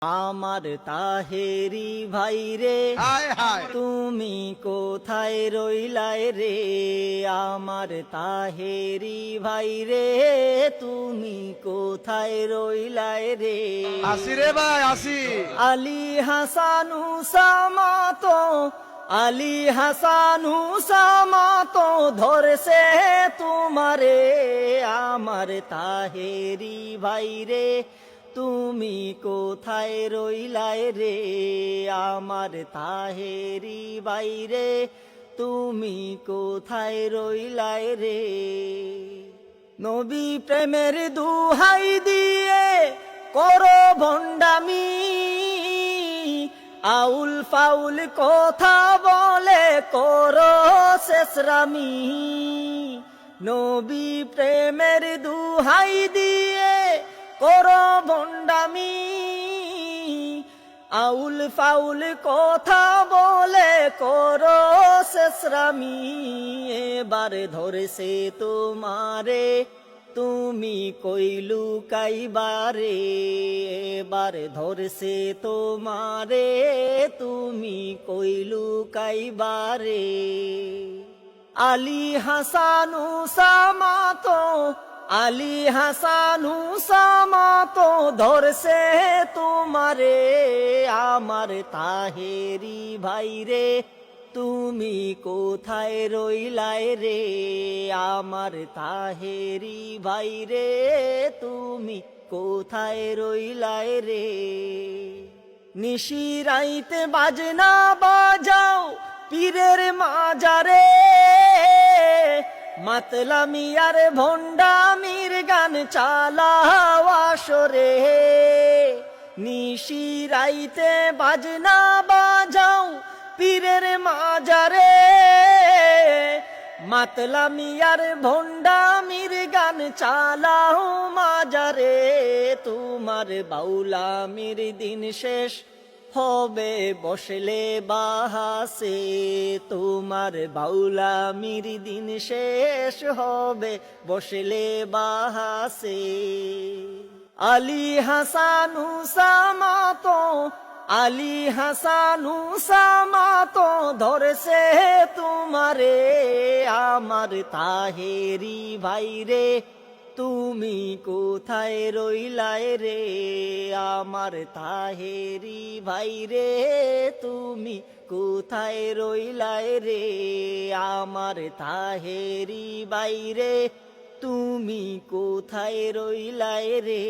আমার তাহেরি ভাই রে, হায় হায় তুমি কোথায় রইলাই রে? আমার তাহেরি ভাই রে, তুমি কোথায় রইলাই রে? আসি রে ভাই আসি। আলী হাসান উসামা তো, আলী হাসান উসামা তো ধরছে তোমারে। আমার তাহেরি ভাই রে, তুমি কোথায় রইলাই রে? আমার তাহেরি ভাই রে, তুমি কোথায় রইলাই রে? নবী প্রেমের দুহাই দিয়ে করো ভণ্ডামি, আউল ফাউল কথা বলে করো শেষরামি। নবী প্রেমের দুহাই দিয়ে করো ভণ্ডামি, আউল ফাউল কথা বলে করো শেষরামি। এবার ধরেছে তোমারে, তুমি কইলু কাইবারে। এবার ধরছে তোমারে, তুমি কইলু কাইবারে। আলী হাসান উসামা তো, আলী হাসান উসামা তো ধরছে তোমারে। আমার তাহেরি ভাই রে, তুমি কোথায় রইলাই রে? আমার তাহেরি ভাই রে, তুমি কোথায় রইলাই রে? নিশিরাইতে বাজনা বাজাও পীরের মাজারে, মাতলামি আর ভণ্ডামির গান চালাও আসরে। নিশিরাইতে বাজনা বাজাও পীরের মাজারে, মাতলামি আর ভণ্ডামির গান চালাও মাজারে। তোমার বাউলামির দিন শেষ হবে বসলে বাহাসে, তোমার বাউলামির দিন শেষ হবে বসলে বাহাসে। আলী হাসান উসামা তো, আলী হাসান উসামা তো ধরছে তোমারে। আমার তাহেরি ভাই রে, তুমি কোথায় রইলাই রে? আমার তাহেরি ভাই রে, তুমি কোথায় রইলাই রে? আমার তাহেরি ভাই রে, তুমি কোথায় রইলাই রে?